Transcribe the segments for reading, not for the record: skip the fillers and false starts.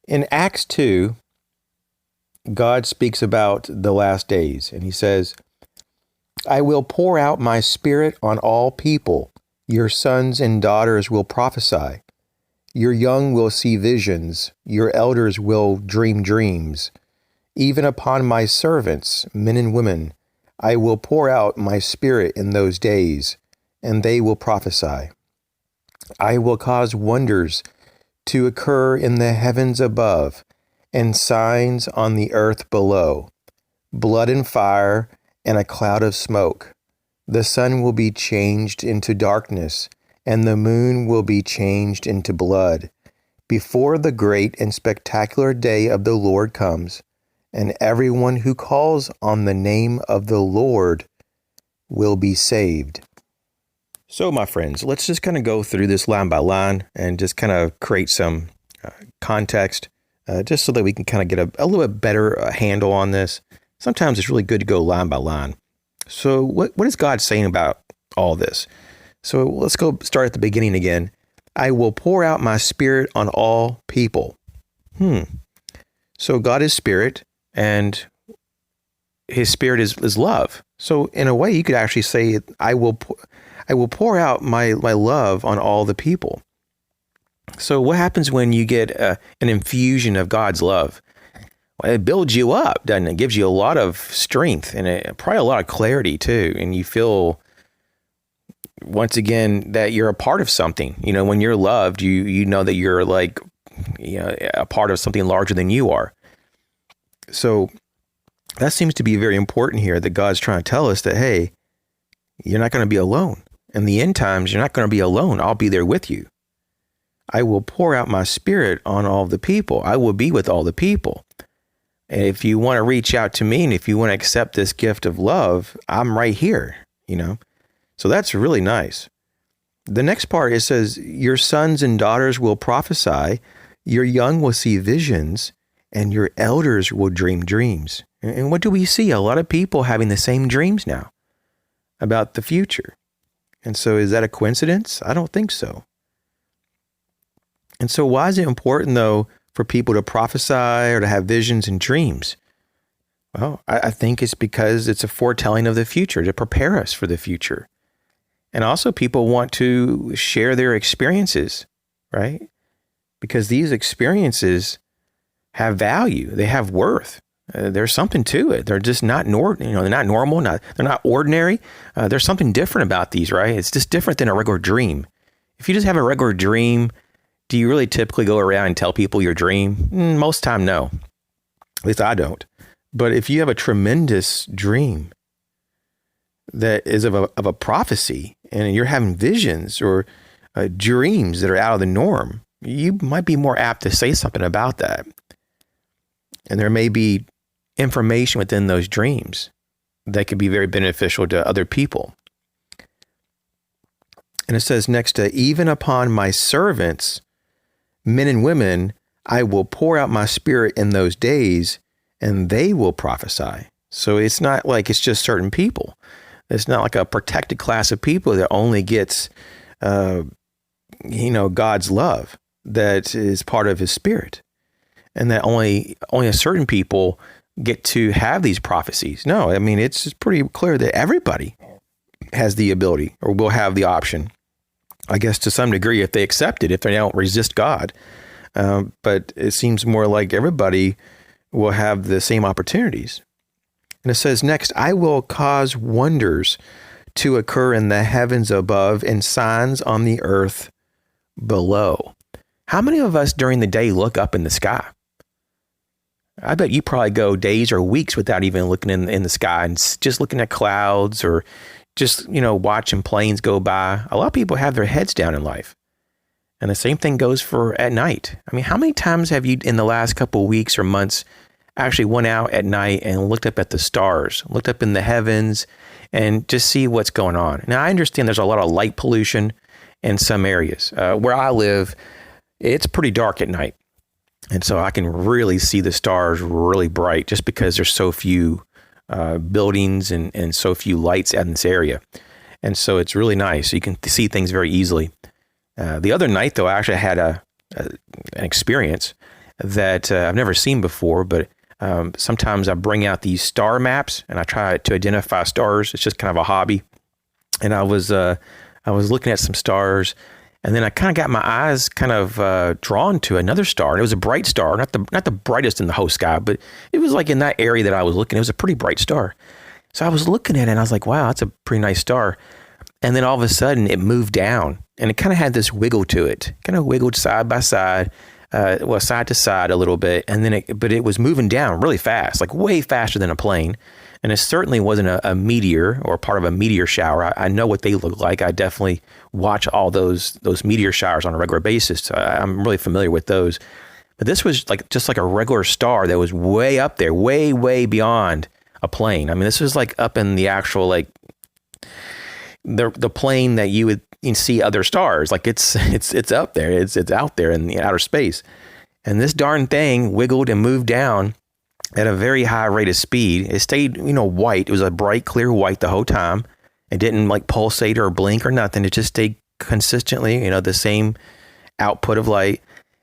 In Acts 2, God speaks about the last days, and he says, I will pour out my spirit on all people. Your sons and daughters will prophesy. Your young will see visions. Your elders will dream dreams. Even upon my servants, men and women, I will pour out my spirit in those days, and they will prophesy. I will cause wonders to occur in the heavens above, and signs on the earth below, blood and fire, and a cloud of smoke. The sun will be changed into darkness, and the moon will be changed into blood, before the great and spectacular day of the Lord comes, and everyone who calls on the name of the Lord will be saved. So, my friends, let's just kind of go through this line by line and just kind of create some context, just so that we can kind of get a little bit better handle on this. Sometimes it's really good to go line by line. So what is God saying about all this? So let's go start at the beginning again. I will pour out my spirit on all people. So God is spirit, and his spirit is love. So in a way, you could actually say, I will pour out my love on all the people. So what happens when you get an infusion of God's love? Well, it builds you up, doesn't it? It gives you a lot of strength and probably a lot of clarity too. And you feel, once again, that you're a part of something. You know, when you're loved, you know that you're like, a part of something larger than you are. So that seems to be very important here, that God's trying to tell us that, hey, you're not going to be alone. In the end times, you're not going to be alone. I'll be there with you. I will pour out my spirit on all the people. I will be with all the people. And if you want to reach out to me, and if you want to accept this gift of love, I'm right here, So that's really nice. The next part, it says, your sons and daughters will prophesy, your young will see visions, and your elders will dream dreams. And what do we see? A lot of people having the same dreams now about the future. And so is that a coincidence? I don't think so. And so why is it important, though, for people to prophesy or to have visions and dreams? Well, I think it's because it's a foretelling of the future, to prepare us for the future. And also people want to share their experiences, right? Because these experiences have value. They have worth. There's something to it. They're just not, they're not normal. They're not ordinary. There's something different about these, right? It's just different than a regular dream. If you just have a regular dream, do you really typically go around and tell people your dream? Most time, no. At least I don't. But if you have a tremendous dream that is of a prophecy, and you're having visions or dreams that are out of the norm, you might be more apt to say something about that. And there may be information within those dreams that could be very beneficial to other people. And it says next, even upon my servants, men and women, I will pour out my spirit in those days, and they will prophesy. So it's not like it's just certain people. It's not like a protected class of people that only gets, God's love that is part of his spirit. And that only a certain people get to have these prophecies. No, I mean, it's pretty clear that everybody has the ability or will have the option, I guess, to some degree, if they accept it, if they don't resist God. But it seems more like everybody will have the same opportunities. And it says next, I will cause wonders to occur in the heavens above and signs on the earth below. How many of us during the day look up in the sky? I bet you probably go days or weeks without even looking in the sky and just looking at clouds or just, watching planes go by. A lot of people have their heads down in life. And the same thing goes for at night. I mean, how many times have you in the last couple of weeks or months actually went out at night and looked up at the stars, looked up in the heavens and just see what's going on? Now, I understand there's a lot of light pollution in some areas. Where I live, it's pretty dark at night. And so I can really see the stars really bright just because there's so few buildings and so few lights in this area. And so it's really nice. You can see things very easily. The other night, though, I actually had an experience. that I've never seen before, but sometimes I bring out these star maps and I try to identify stars. It's just kind of a hobby. And I was looking at some stars, and then I kind of got my eyes kind of drawn to another star. And it was a bright star, not the brightest in the whole sky, but it was like in that area that I was looking. It was a pretty bright star. So I was looking at it and I was like, wow, that's a pretty nice star. And then all of a sudden it moved down, and it kind of had this wiggle to it, kind of wiggled side by side, side to side a little bit. And then but it was moving down really fast, like way faster than a plane. And it certainly wasn't a meteor or part of a meteor shower. I know what they look like. I definitely watch all those meteor showers on a regular basis. So I'm really familiar with those. But this was just like a regular star that was way up there, way, way beyond a plane. I mean, this was like up in the actual, like the plane that you would see other stars. Like it's up there. It's out there in the outer space. And this darn thing wiggled and moved down at a very high rate of speed. It stayed, white. It was a bright, clear white the whole time. It didn't like pulsate or blink or nothing. It just stayed consistently, the same output of light.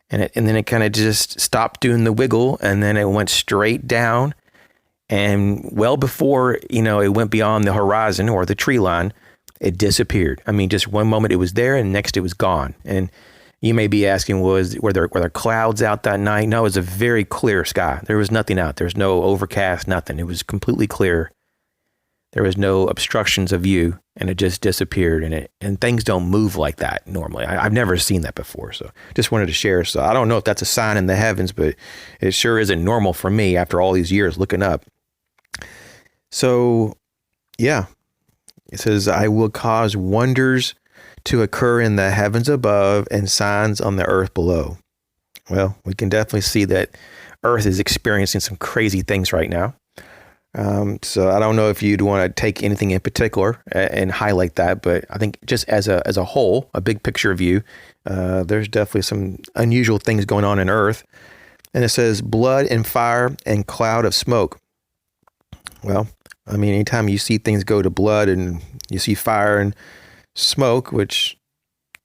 And then it kind of just stopped doing the wiggle, and then it went straight down. And well before, it went beyond the horizon or the tree line, it disappeared. I mean, just one moment it was there and next it was gone. And you may be asking, were there clouds out that night? No, it was a very clear sky. There was nothing out. There was no overcast, nothing. It was completely clear. There was no obstructions of view, and it just disappeared. And things don't move like that normally. I've never seen that before, so just wanted to share. So I don't know if that's a sign in the heavens, but it sure isn't normal for me after all these years looking up. So, yeah, it says, I will cause wonders to occur in the heavens above and signs on the earth below. Well, we can definitely see that Earth is experiencing some crazy things right now. So I don't know if you'd want to take anything in particular and highlight that, but I think just as a whole, a big picture view, there's definitely some unusual things going on in Earth. And it says blood and fire and cloud of smoke. Well, I mean, anytime you see things go to blood and you see fire and smoke, which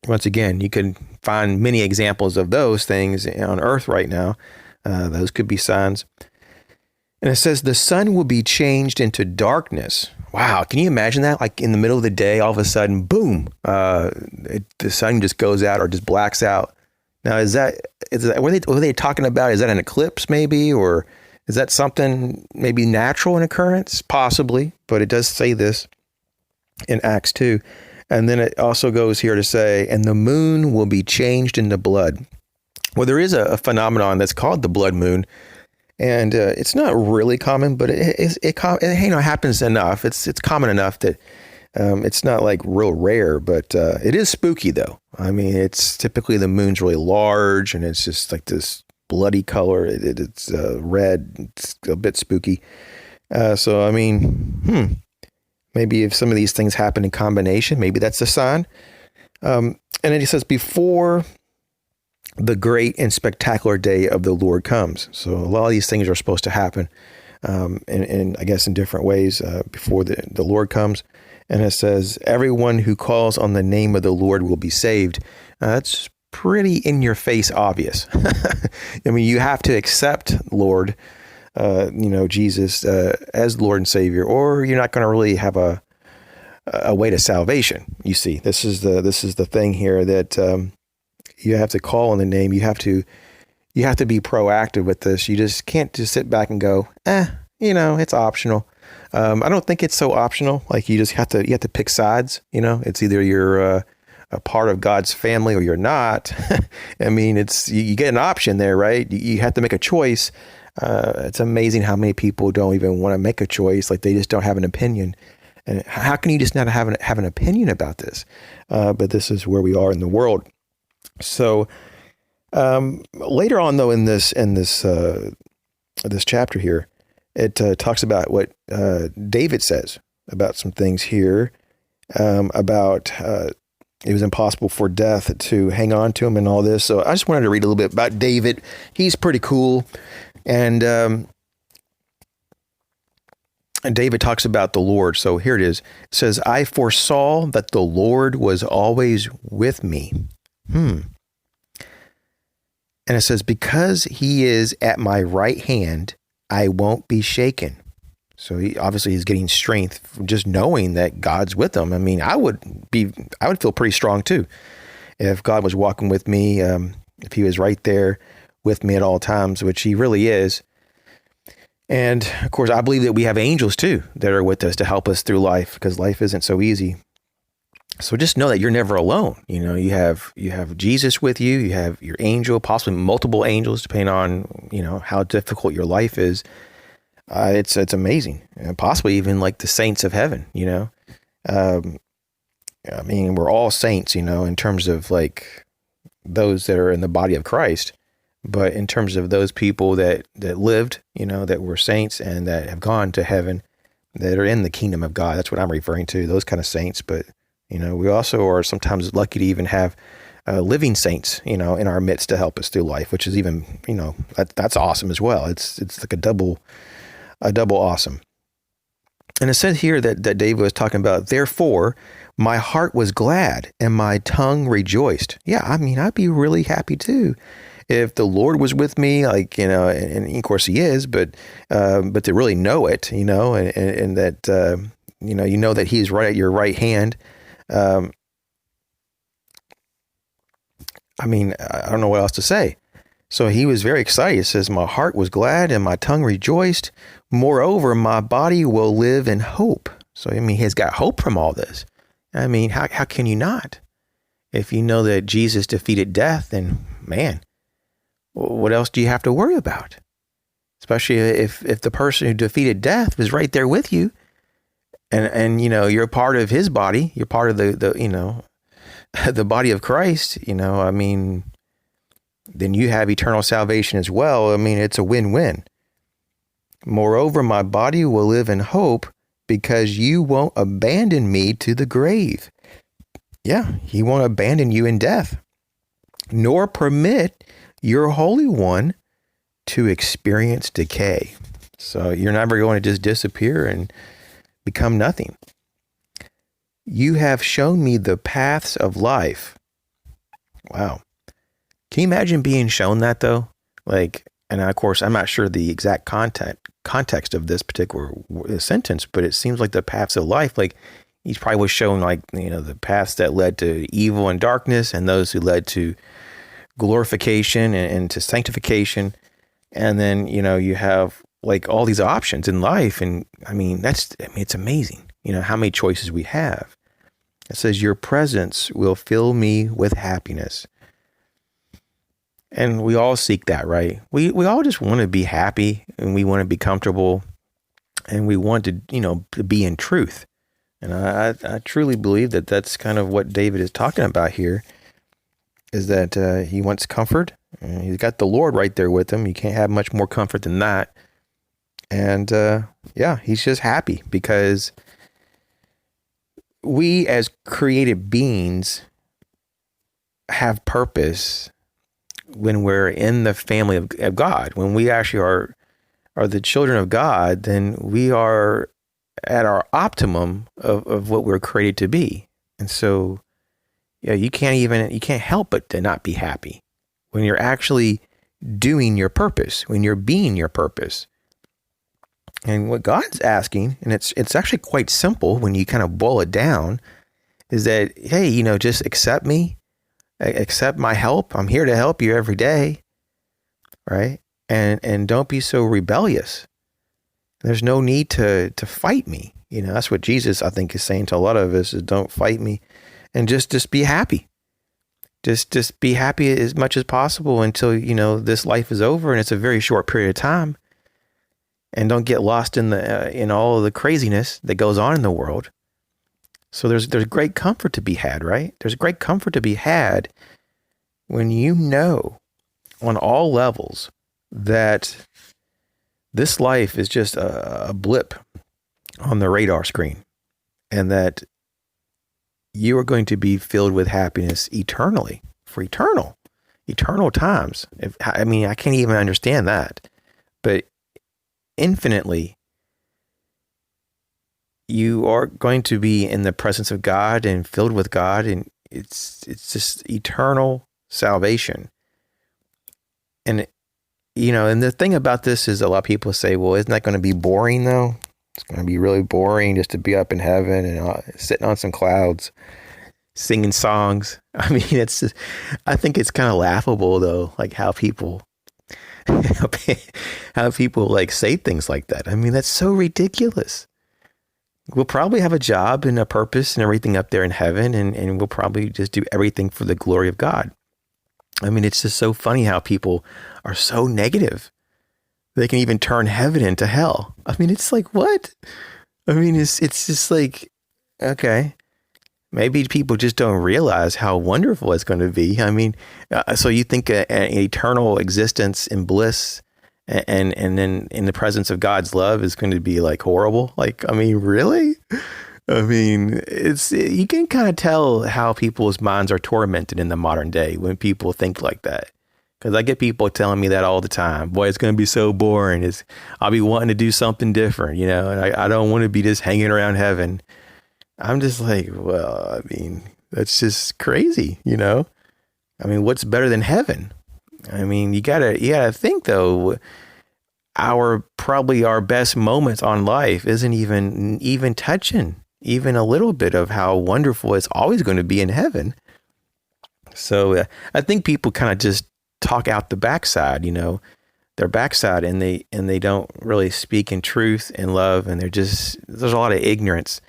once again, you can find many examples of those things on Earth right now. Those could be signs. And it says the sun will be changed into darkness. Wow. Can you imagine that? Like in the middle of the day, all of a sudden, boom, the sun just goes out or just blacks out. Now, is that what are they talking about? Is that an eclipse maybe? Or is that something maybe natural in occurrence? Possibly, but it does say this in Acts 2. And then it also goes here to say, and the moon will be changed into blood. Well, there is a phenomenon that's called the blood moon. And it's not really common, but it happens enough. It's common enough that it's not like real rare, but it is spooky though. I mean, it's typically the moon's really large and it's just like this bloody color. It's red. It's a bit spooky. So, I mean, maybe if some of these things happen in combination, maybe that's a sign. And then he says, before the great and spectacular day of the Lord comes. So a lot of these things are supposed to happen, and I guess in different ways before the Lord comes. And it says, everyone who calls on the name of the Lord will be saved. That's pretty in your face obvious. I mean, you have to accept Lord, Jesus as Lord and Savior, or you're not going to really have a way to salvation. You see, this is the thing here that you have to call on the name. You have to be proactive with this. You just can't just sit back and go, it's optional. I don't think it's so optional. Like you have to pick sides. It's either you're a part of God's family or you're not. I mean, you get an option there, right? You have to make a choice. It's amazing how many people don't even want to make a choice. Like they just don't have an opinion. And how can you just not have an opinion about this? But this is where we are in the world. So later on, though, in this chapter here, it talks about what David says about some things here about it was impossible for death to hang on to him and all this. So I just wanted to read a little bit about David. He's pretty cool. And David talks about the Lord. So here it is. It says, I foresaw that the Lord was always with me. And it says, because he is at my right hand, I won't be shaken. So he's getting strength from just knowing that God's with him. I mean, I would feel pretty strong too if God was walking with me, if he was right there with me at all times, which he really is. And of course, I believe that we have angels too that are with us to help us through life, because life isn't so easy. So just know that you're never alone. You know, you have Jesus with you. You have your angel, possibly multiple angels, depending on, you know, how difficult your life is. It's amazing, and possibly even like the saints of heaven. You know, I mean, we're all saints, you know, in terms of like those that are in the body of Christ. But in terms of those people that lived, you know, that were saints and that have gone to heaven, that are in the kingdom of God, that's what I'm referring to, those kind of saints. But, you know, we also are sometimes lucky to even have living saints, you know, in our midst to help us through life, which is even, you know, that's awesome as well. It's like a double awesome. And it said here that David was talking about, therefore, my heart was glad and my tongue rejoiced. Yeah, I mean, I'd be really happy too if the Lord was with me, like, you know, and of course he is, but to really know it, you know, and that, you know that he's right at your right hand. I mean, I don't know what else to say. So he was very excited. It says, my heart was glad and my tongue rejoiced. Moreover, my body will live in hope. So, I mean, he's got hope from all this. I mean, how can you not? If you know that Jesus defeated death, then man, what else do you have to worry about? Especially if the person who defeated death was right there with you, and you know, you're part of his body, you're part of the you know, the body of Christ, you know, I mean, then you have eternal salvation as well. I mean, it's a win-win. Moreover, my body will live in hope because you won't abandon me to the grave. Yeah, he won't abandon you in death, nor permit your Holy One to experience decay. So you're never going to just disappear and become nothing. You have shown me the paths of life. Wow. Can you imagine being shown that though? Like, and of course, I'm not sure the exact context of this particular sentence, but it seems like the paths of life, like he probably was shown, like, you know, the paths that led to evil and darkness and those who led to glorification and to sanctification. And then, you know, you have like all these options in life. And I mean, it's amazing, you know, how many choices we have. It says, your presence will fill me with happiness. And we all seek that, right? We all just want to be happy, and we want to be comfortable, and we want to, you know, to be in truth. And I truly believe that that's kind of what David is talking about here, is that he wants comfort. And he's got the Lord right there with him. You can't have much more comfort than that. And yeah, he's just happy because we as created beings have purpose when we're in the family of God. When we actually are the children of God, then we are at our optimum of what we're created to be. And so, yeah, you can't help but to not be happy when you're actually doing your purpose, when you're being your purpose. And what God's asking, and it's actually quite simple when you kind of boil it down, is that, hey, you know, just accept me, accept my help. I'm here to help you every day, right? And don't be so rebellious. There's no need to fight me. You know, that's what Jesus, I think, is saying to a lot of us, is don't fight me, and just be happy. Just be happy as much as possible until, you know, this life is over, and it's a very short period of time. And don't get lost in all of the craziness that goes on in the world. So there's great comfort to be had, right? There's great comfort to be had when you know on all levels that this life is just a blip on the radar screen, and that you are going to be filled with happiness eternally, for eternal times. I mean, I can't even understand that, but infinitely, you are going to be in the presence of God and filled with God, and it's just eternal salvation. And, and the thing about this is a lot of people say, well, isn't that going to be boring though? It's going to be really boring just to be up in heaven and sitting on some clouds, singing songs. I mean, I think it's kind of laughable though, like how people like say things like that. I mean, that's so ridiculous. We'll probably have a job and a purpose and everything up there in heaven, and we'll probably just do everything for the glory of God. I mean, it's just so funny how people are so negative. They can even turn heaven into hell. I mean, it's like, what? I mean, it's just like, okay, maybe people just don't realize how wonderful it's going to be. I mean, so you think an eternal existence in bliss and then in the presence of God's love is going to be like horrible? Like, I mean, really? I mean, you can kind of tell how people's minds are tormented in the modern day when people think like that. Because I get people telling me that all the time. Boy, it's going to be so boring. I'll be wanting to do something different, and I don't want to be just hanging around heaven. I'm just like, well, I mean, that's just crazy, I mean, what's better than heaven? I mean, you gotta think though, probably our best moments on life isn't even touching even a little bit of how wonderful it's always going to be in heaven. So I think people kind of just talk out the backside, their backside, and they don't really speak in truth and love, and there's a lot of ignorance.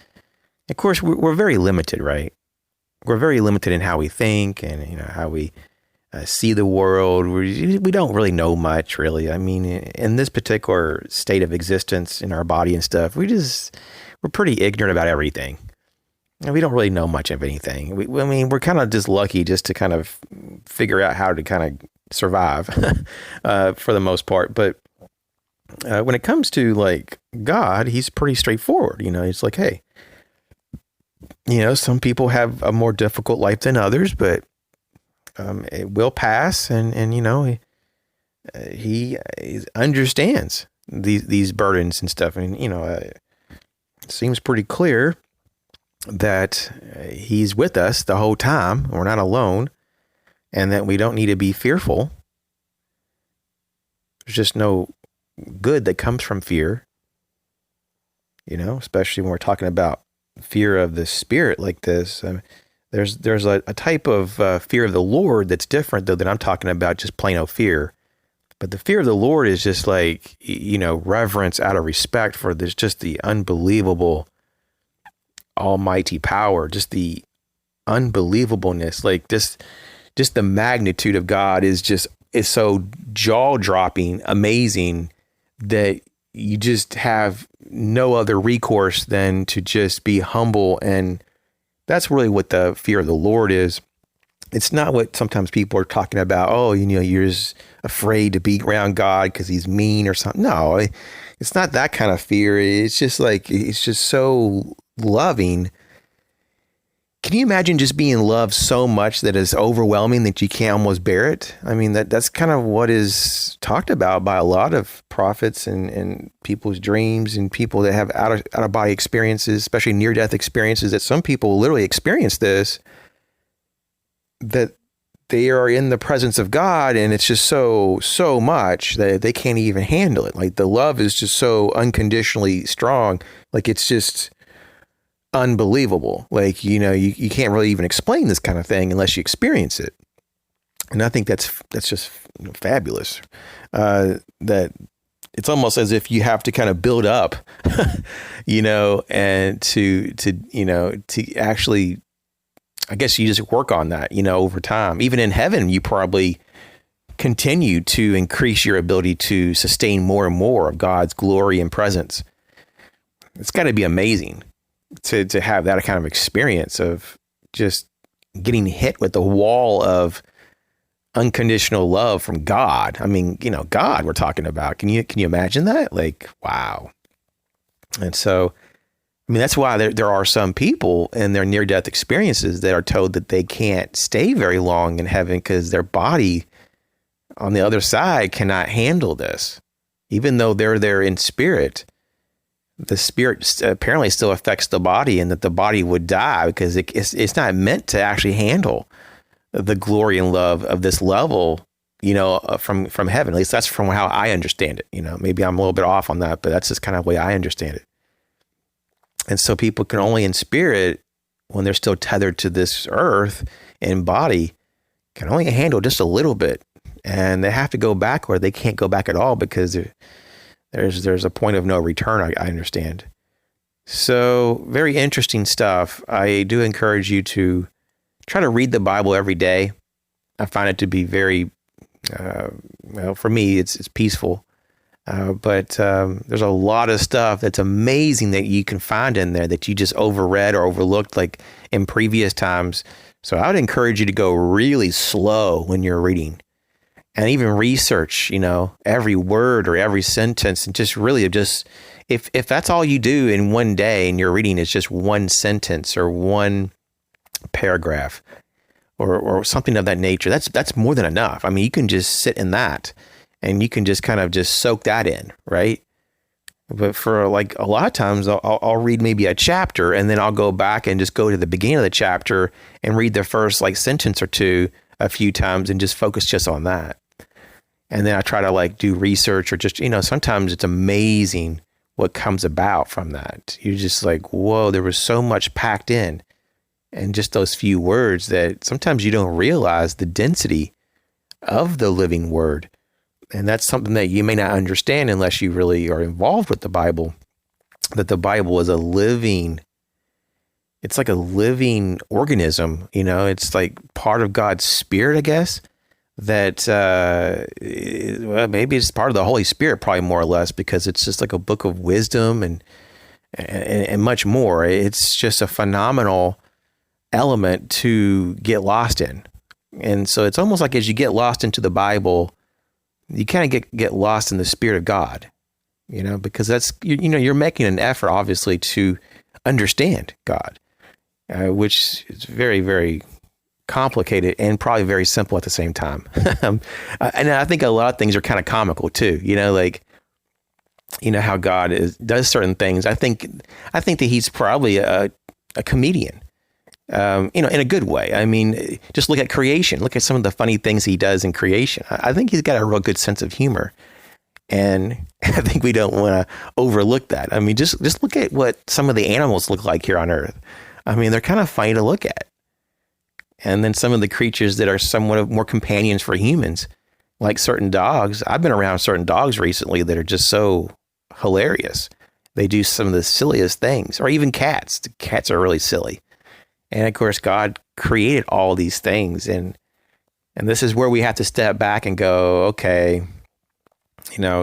Of course, we're very limited, right? We're very limited in how we think and how we see the world. We don't really know much, really. I mean, in this particular state of existence in our body and stuff, we're pretty ignorant about everything. And we don't really know much of anything. We're kind of just lucky just to kind of figure out how to kind of survive for the most part. But when it comes to like God, he's pretty straightforward. It's like, hey, some people have a more difficult life than others, but it will pass. And he understands these burdens and stuff. And, it seems pretty clear that he's with us the whole time. We're not alone, and that we don't need to be fearful. There's just no good that comes from fear, especially when we're talking about fear of the spirit like this. There's a type of fear of the Lord that's different though, that I'm talking about just plain old fear. But the fear of the Lord is just like, reverence out of respect for this, just the unbelievable almighty power, just the unbelievableness, like just the magnitude of God is so jaw-dropping, amazing, that you just have no other recourse than to just be humble. And that's really what the fear of the Lord is. It's not what sometimes people are talking about. Oh, you're just afraid to be around God because he's mean or something. No, it's not that kind of fear. It's just like, it's just so loving. Can you imagine just being loved so much that it's overwhelming that you can't almost bear it? I mean, that's kind of what is talked about by a lot of prophets and people's dreams and people that have out of body experiences, especially near death experiences, that some people literally experience this, that they are in the presence of God, and it's just so much that they can't even handle it. Like the love is just so unconditionally strong. Like it's just unbelievable. Like, you can't really even explain this kind of thing unless you experience it. And I think that's just fabulous. That it's almost as if you have to kind of build up, and to actually, I guess you just work on that, over time. Even in heaven, you probably continue to increase your ability to sustain more and more of God's glory and presence. It's got to be amazing to have that kind of experience of just getting hit with the wall of unconditional love from God. I mean, God we're talking about. Can you imagine that? Like, wow. And so, I mean, that's why there are some people in their near-death experiences that are told that they can't stay very long in heaven because their body on the other side cannot handle this. Even though they're there in spirit, the spirit apparently still affects the body, and that the body would die because it's not meant to actually handle the glory and love of this level from heaven. At least that's from how I understand it. Maybe I'm a little bit off on that, but that's just kind of the way I understand it. And so people can only in spirit, when they're still tethered to this earth and body, can only handle just a little bit. And they have to go back, or they can't go back at all, because there's a point of no return, I understand. So very interesting stuff. I do encourage you to try to read the Bible every day. I find it to be very, for me, it's peaceful. But there's a lot of stuff that's amazing that you can find in there that you just overread or overlooked, like in previous times. So I would encourage you to go really slow when you're reading, and even research, every word or every sentence, and just really if that's all you do in one day and you're reading is just one sentence or one paragraph or something of that nature, that's more than enough. I mean, you can just sit in that and you can just kind of just soak that in, right? But for like a lot of times I'll read maybe a chapter, and then I'll go back and just go to the beginning of the chapter and read the first like sentence or two a few times and just focus just on that. And then I try to like do research, or just, sometimes it's amazing what comes about from that. You're just like, whoa, there was so much packed in just those few words, that sometimes you don't realize the density of the living word. And that's something that you may not understand unless you really are involved with the Bible, that the Bible is it's like a living organism, it's like part of God's spirit, I guess, that, maybe it's part of the Holy Spirit, probably more or less, because it's just like a book of wisdom and much more. It's just a phenomenal element to get lost in. And so it's almost like as you get lost into the Bible, you kind of get lost in the Spirit of God, because that's, you're making an effort, obviously, to understand God, which is very, very complicated and probably very simple at the same time. And I think a lot of things are kind of comical too, like, how God does certain things. I think that he's probably a comedian, in a good way. I mean, just look at creation. Look at some of the funny things he does in creation. I think he's got a real good sense of humor. And I think we don't want to overlook that. I mean, just look at what some of the animals look like here on Earth. I mean, they're kind of funny to look at. And then some of the creatures that are somewhat of more companions for humans, like certain dogs. I've been around certain dogs recently that are just so hilarious. They do some of the silliest things, or even cats. The cats are really silly. And of course, God created all these things. And this is where we have to step back and go, okay,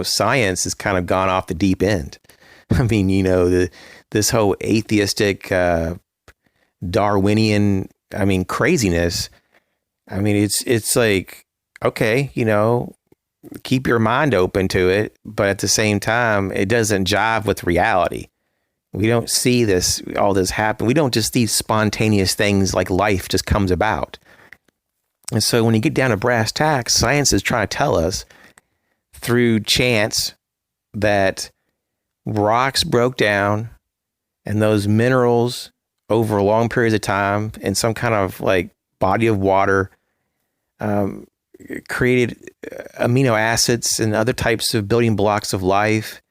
science has kind of gone off the deep end. I mean, this whole atheistic, Darwinian, craziness. I mean, it's like, okay, keep your mind open to it, but at the same time, it doesn't jive with reality. We don't see all this happen. We don't just see spontaneous things like life just comes about. And so when you get down to brass tacks, science is trying to tell us through chance that rocks broke down and those minerals over long periods of time in some kind of like body of water created amino acids and other types of building blocks of life.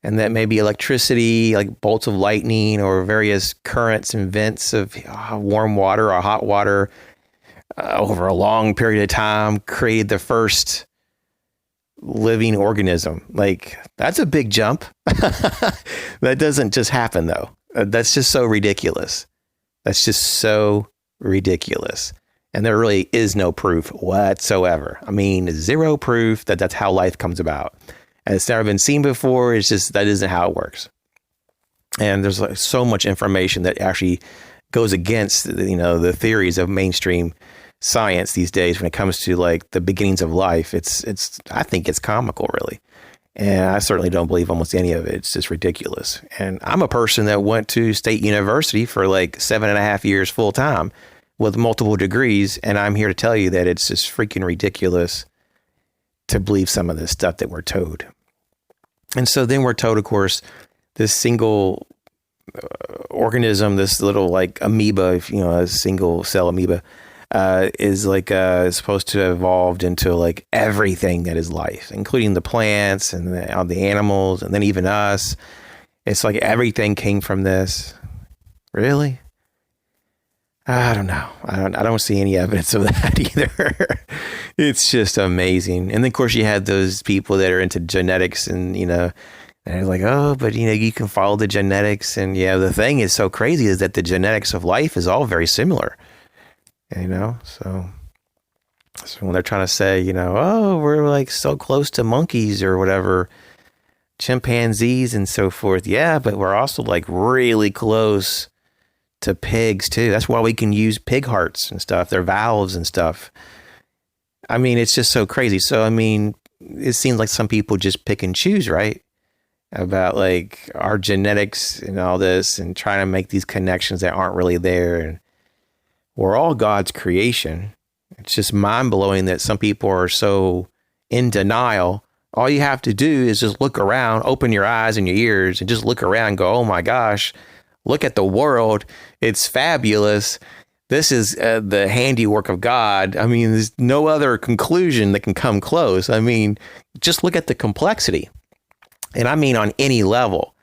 And that maybe electricity, like bolts of lightning, or various currents and vents of warm water or hot water over a long period of time created the first living organism. Like, that's a big jump. That doesn't just happen, though. That's just so ridiculous. That's just so ridiculous. And there really is no proof whatsoever. I mean, zero proof that that's how life comes about. And it's never been seen before. It's just, that isn't how it works. And there's like so much information that actually goes against, the theories of mainstream science these days when it comes to like the beginnings of life. I think it's comical, really. And I certainly don't believe almost any of it. It's just ridiculous. And I'm a person that went to State University for like 7.5 years full time with multiple degrees. And I'm here to tell you that it's just freaking ridiculous to believe some of this stuff that we're told. And so then we're told, of course, this single organism, this little like amoeba, a single cell amoeba, is like supposed to have evolved into like everything that is life, including the plants and all the animals, and then even us. It's like everything came from this. Really? I don't know. I don't see any evidence of that either. It's just amazing. And then of course you had those people that are into genetics, and and they're like, oh, but you can follow the genetics, and the thing is so crazy is that the genetics of life is all very similar. So when they're trying to say, oh, we're like so close to monkeys or whatever, chimpanzees and so forth. Yeah, but we're also like really close to pigs too. That's why we can use pig hearts and stuff, their valves and stuff. I mean, it's just so crazy. So, I mean, it seems like some people just pick and choose, right? About like our genetics and all this, and trying to make these connections that aren't really there. And we're all God's creation. It's just mind blowing that some people are so in denial. All you have to do is just look around, open your eyes and your ears, and just look around and go, oh my gosh, look at the world. It's fabulous. This is the handiwork of God. I mean, there's no other conclusion that can come close. I mean, just look at the complexity. And I mean, on any level,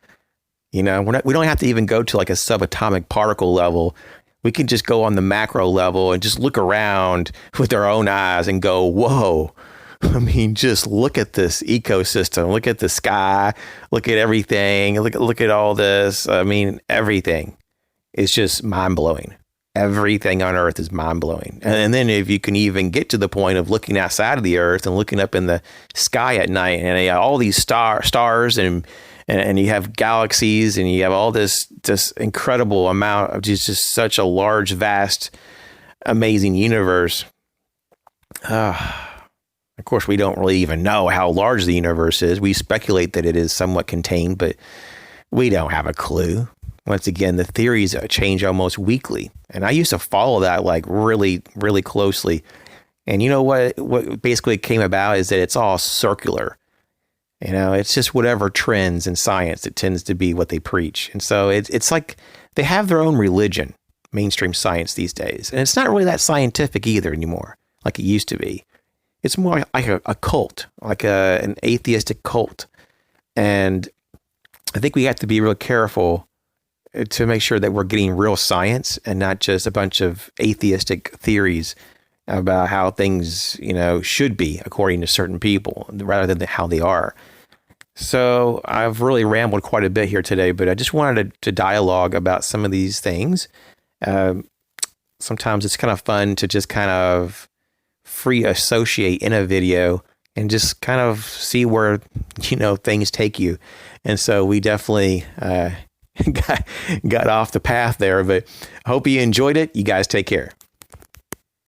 we don't have to even go to like a subatomic particle level. We can just go on the macro level and just look around with our own eyes and go, whoa. I mean, just look at this ecosystem, look at the sky, look at everything, look at all this. I mean, everything is just mind blowing. Everything on Earth is mind blowing. And then if you can even get to the point of looking outside of the Earth and looking up in the sky at night, and you have all these stars and you have galaxies, and you have all this incredible amount of just such a large, vast, amazing universe. Of course, we don't really even know how large the universe is. We speculate that it is somewhat contained, but we don't have a clue. Once again, the theories change almost weekly. And I used to follow that like really, really closely. And you know what basically came about is that it's all circular. It's just whatever trends in science, it tends to be what they preach. And so it's like they have their own religion, mainstream science these days. And it's not really that scientific either anymore, like it used to be. It's more like a cult, like an atheistic cult. And I think we have to be real careful to make sure that we're getting real science and not just a bunch of atheistic theories about how things, should be according to certain people rather than how they are. So I've really rambled quite a bit here today, but I just wanted to dialogue about some of these things. Sometimes it's kind of fun to just kind of free associate in a video and just kind of see where, things take you. And so we definitely got off the path there, but I hope you enjoyed it. You guys take care.